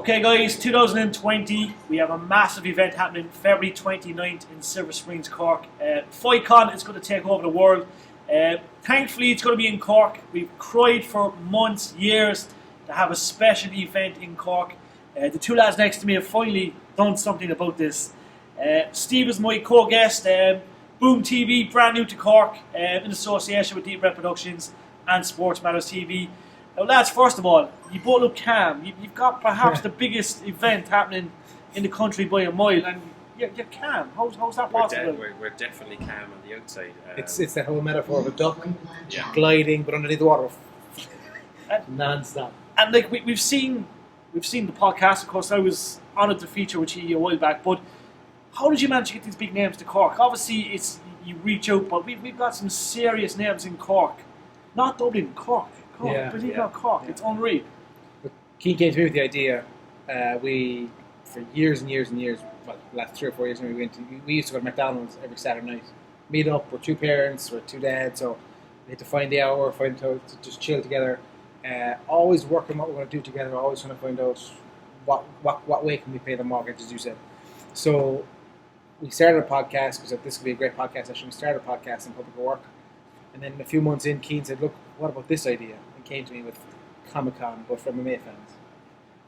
Okay guys, 2020, we have a massive event happening February 29th in Silver Springs, Cork. FICON is going to take over the world. Thankfully it's going to be in Cork. We've cried for months, years to have a special event in Cork. The two lads next to me have finally done something about this. Steve is my co-guest. Boom TV, brand new to Cork, in association with Deep Red Productions and Sports Matters TV. Now lads, first of all, you both look calm. You've got perhaps the biggest event happening in the country by a mile, and you're calm. How's that possible? We're definitely calm on the outside. It's that whole metaphor of a duck gliding, but underneath the water, non-stop. And like we've seen the podcast. Of course, I was honoured to feature with you a while back. But how did you manage to get these big names to Cork? Obviously, it's you reach out, but we've got some serious names in Cork, not Dublin, Cork. Believe it or not, Cork. It's unreal. Keane came to me with the idea. We, for years and years and years, well, the last 3 or 4 years, we used to go to McDonald's every Saturday night, meet up. We're two parents, we're two dads, so we had to find the hour, find time to just chill together. Always working what we're going to do together. Always trying to find out what way can we pay the mortgage, as you said. So we started a podcast because this could be a great podcast session. We started a podcast in public work, and then a few months in, Keane said, "Look, what about this idea?" And came to me with Comic-Con, but for MMA fans.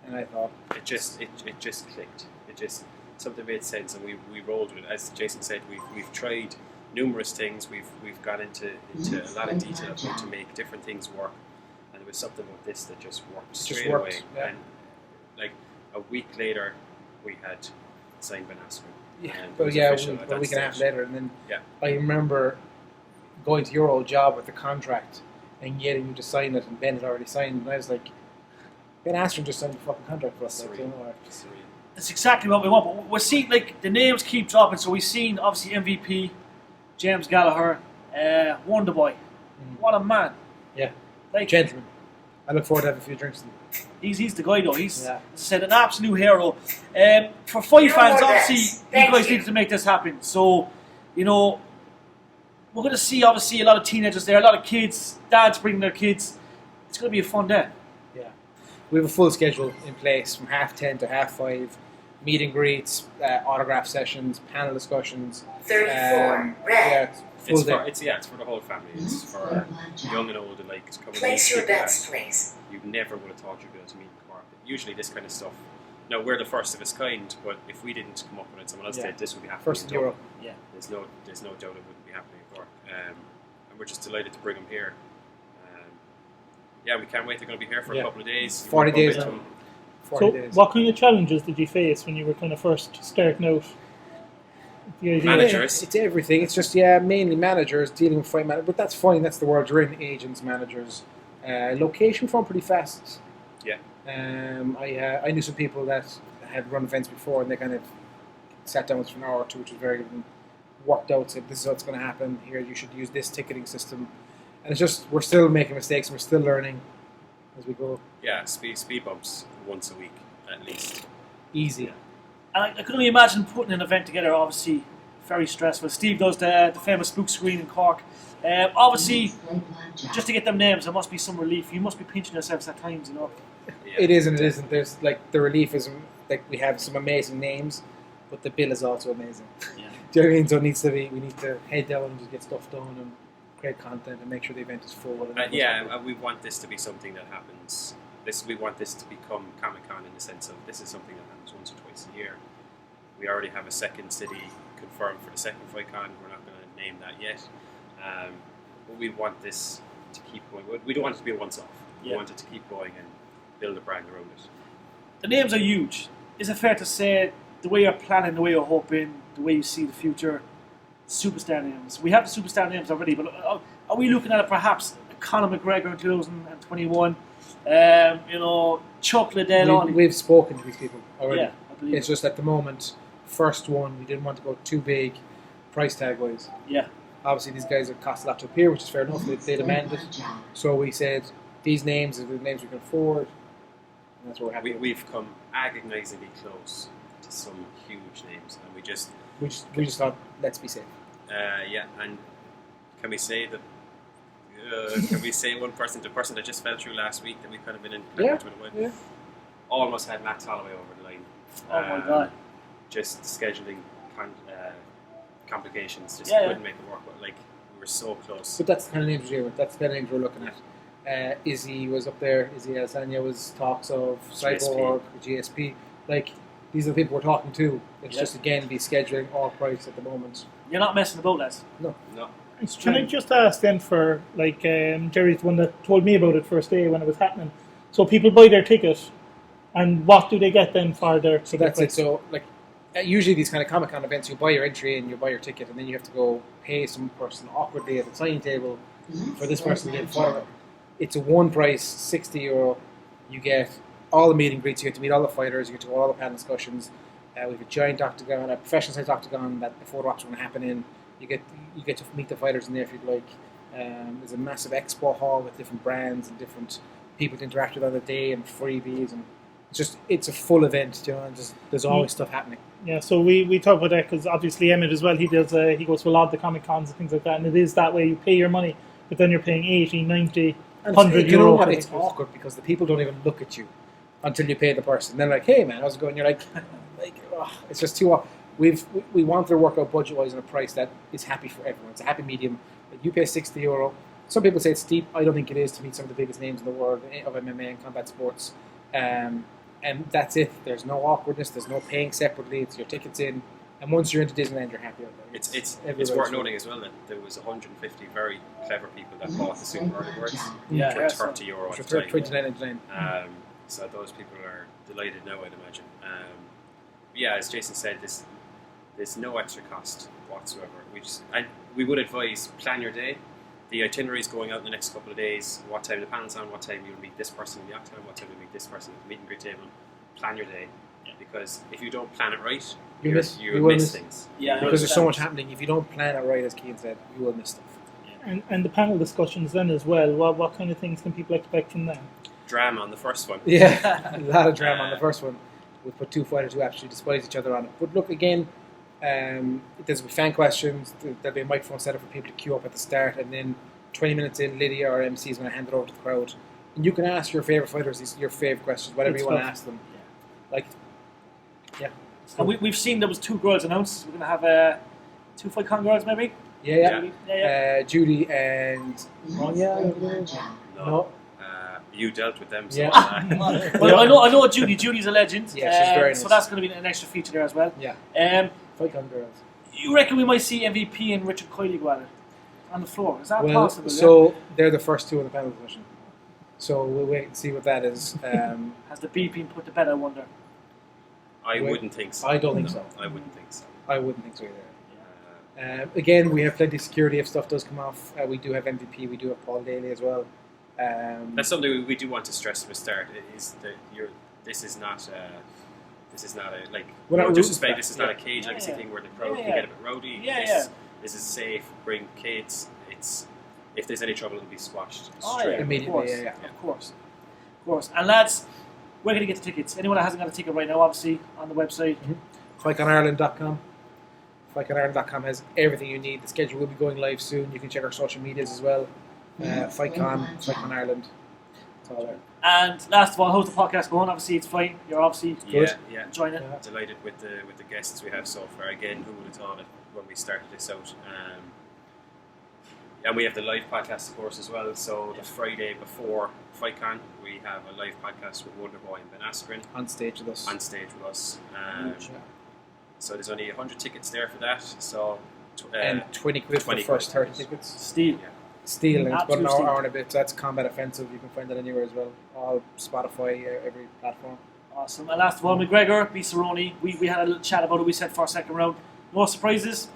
And I thought it just clicked. It just something made sense, and we rolled with it. As Jason said, we've tried numerous things. We've gone into a lot of detail of how to make different things work, and there was something with this that just worked straight away. Yeah. And like a week later, we had signed Ben Askren. Yeah, but a week and a half later, and then I remember going to your old job with the contract and getting you to sign it, and Ben had already signed, and I was like, Ben Askren just signed the fucking contract for us. That's exactly what we want, but we're seeing, like, the names keep dropping, so we've seen, obviously, MVP, James Gallagher, Wonder Boy. What a man. Yeah, like, gentleman. I look forward to having a few drinks with him. He's the guy, though. He's, as I said, an absolute hero. For fight fans, obviously, you guys need to make this happen. So, you know, we're going to see, obviously, a lot of teenagers there, a lot of kids, dads bringing their kids. It's going to be a fun day. Yeah. We have a full schedule in place from 10:30 to 5:30. Meet and greets, autograph sessions, panel discussions. 34, red. It's for the whole family. It's for young and old alike to come and Place your bets, please. You never would have thought you'd be able to meet in Cork. Usually this kind of stuff. Now we're the first of its kind, but if we didn't come up with it, someone else did. This would be happening. First in Europe. Yeah. There's no doubt it wouldn't be happening in Cork. And we're just delighted to bring them here. We can't wait. They're going to be here for a couple of days. 40 days now. What kind of challenges did you face when you were kind of first starting out? The idea? Managers. It's everything. It's just, mainly managers dealing with fight managers. But that's fine. That's the world you're in. Agents, managers. Location found pretty fast. Yeah. I knew some people that had run events before, and they kind of sat down with us for an hour or two, which was very good, and worked out, said, this is what's going to happen here. You should use this ticketing system. And it's just, we're still making mistakes, and we're still learning as we go. Yeah, speed bumps once a week, at least. Easy. Yeah. And I can only imagine putting an event together, obviously, very stressful. Steve does the famous spook screen in Cork. Obviously, just to get them names, there must be some relief. You must be pinching yourselves at times, you know. Yeah. It is and it isn't. There's, like, the relief is, like, we have some amazing names, but the bill is also amazing. Yeah. Do you know what I mean? So we need to head down and just get stuff done and create content and make sure the event is full. And we want this to be something that happens. We want this to become Comic-Con in the sense of this is something that happens once or twice a year. We already have a second city confirmed for the second FICON. We're not going to name that yet. But we want this to keep going. We don't want it to be a once-off. We want it to keep going and build a brand around it. The names are huge. Is it fair to say the way you're planning, the way you're hoping, the way you see the future, superstar names? We have the superstar names already, but are we looking at perhaps Conor McGregor in 2021? Chuck Liddell. We've spoken to these people already. Yeah, I believe it's just at the moment, first one, we didn't want to go too big, price tag wise. Yeah. Obviously, these guys have cost a lot to appear, which is fair enough. They demanded. So we said these names are the names we can afford, and that's what we're happy. We've come agonisingly close to some huge names, and we just thought, let's be safe. And can we say that? Can we say one person, the person that just fell through last week that we've kind of been in contact with? Yeah. almost had Max Holloway over the line. Oh my God. Just scheduling complications, just Yeah, couldn't make it work. But like we were so close. But that's the kind of names that's the names we're looking at. Izzy was up there. Izzy Alsania was talks of Cyborg, GSP. Like these are the people we're talking to. It's just again the scheduling or price at the moment. You're not messing about, lads. No. Can I just ask then for, like, Jerry's the one that told me about it first day when it was happening. So people buy their ticket, and what do they get then for their ticket? So that's price? it. So like usually these kind of Comic-Con events, you buy your entry and you buy your ticket, and then you have to go pay some person awkwardly at the signing table for this person to get fired. It's a one price, €60. You get all the meet and greets. You get to meet all the fighters. You get to go all the panel discussions. We have a giant octagon, a professional size octagon that the photo ops are going to happen in. You get to meet the fighters in there if you'd like. There's a massive expo hall with different brands and different people to interact with on the day and freebies, and it's a full event, you know. And there's always stuff happening. Yeah, so we talk about that because obviously Emmett as well. He goes to a lot of the Comic Cons and things like that, and it is that way. You pay your money, but then you're paying 80, 90, And 100 you know euro. what? It's awkward because the people don't even look at you until you pay the person. They're like, "Hey man, how's it going?" You're like, it's just too. We want to work out budget wise on a price that is happy for everyone. It's a happy medium. Like you pay €60. Some people say it's steep. I don't think it is to meet some of the biggest names in the world of MMA and combat sports. And that's it. There's no awkwardness. There's no paying separately. It's your tickets in. And once you're into Disneyland, you're happy. It's worth noting as well that there was 150 very clever people that bought the Super Early Birds for €30 at the time. $29.99. So those people are delighted now, I'd imagine. Yeah, as Jason said, there's no extra cost whatsoever. We would advise plan your day. The itinerary is going out in the next couple of days. What time the panel's on? What time you'll meet this person in the octagon? What time you'll meet this person at the meet and greet table? Plan your day, because if you don't plan it right, you will miss things. Yeah, because there's so much happening. If you don't plan it right, as Cian said, you will miss stuff. And the panel discussions then as well. What kind of things can people expect from them? Drama on the first one. Yeah, a lot of drama on the first one. We put two fighters who absolutely despise each other on it. But look, again, there's fan questions. There'll be a microphone set up for people to queue up at the start, and then 20 minutes in, Lydia or MC is going to hand it over to the crowd. And you can ask your favourite fighters your favourite questions, whatever you want to ask them. And we've seen there was 2 girls announced. We're going to have 2 Fight Con girls, maybe? Yeah. Judy and Anya. No. You dealt with them, so Well, I know Judy. Judy's a legend. Yeah, she's very nice. So that's going to be an extra feature there as well. Yeah. Fight Con girls. You reckon we might see MVP and Richard Kiley go at it on the floor? Is that possible? So they're the first 2 in the panel discussion. So we'll wait and see what that is. Has the beat been put to bed, I wonder? I wouldn't think so. I don't think so. I wouldn't think so. I wouldn't think so either. Again, we have plenty of security if stuff does come off. We do have MVP. We do have Paul Daly as well. That's something we do want to stress from the start. Is that this is not a like. No disrespect. This is not a cage legacy thing where the crowd can get a bit rowdy. This is safe. Bring kids. If there's any trouble, it'll be squashed straight immediately. Of course. And lads, where can you get the tickets? Anyone that hasn't got a ticket right now, obviously on the website. FightConIreland.com. FightConIreland.com has everything you need. The schedule will be going live soon. You can check our social medias as well. FightCon Ireland. It's all there. And last of all, how's the podcast going? Obviously, it's fine. You're obviously enjoying it. Delighted with the guests we have so far. Again, who would have thought it when we started this out? And we have the live podcast, of course, as well. So the Friday before FightCon, we have a live podcast with Wonderboy and Ben Askren on stage with us. So there's only 100 tickets there for that. So and 20 quid for the first 30 tickets. Steel, and it's about an hour and a bit. So that's Combat Offensive. You can find that anywhere as well. All Spotify, every platform. Awesome. And last of all, McGregor v Cerrone. We had a little chat about it. We said for our second round. No surprises.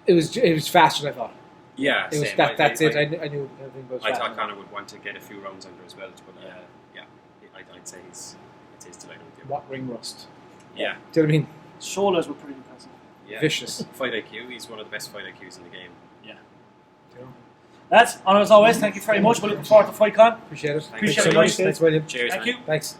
It was faster than I thought. Yeah, it was that's it. I knew everything was. I thought Conor would want to get a few rounds under as well, but I'd say it's his delight. What ring rust? Yeah. Do you know what I mean? Shoulders were pretty impressive. Yeah. Vicious. Fight IQ. He's one of the best fight IQs in the game. Yeah. Lads, honour as always. Thank you very much. We're looking forward to FightCon. Appreciate it. Appreciate it. So much. Thanks, William. Cheers. Thank you. Thanks.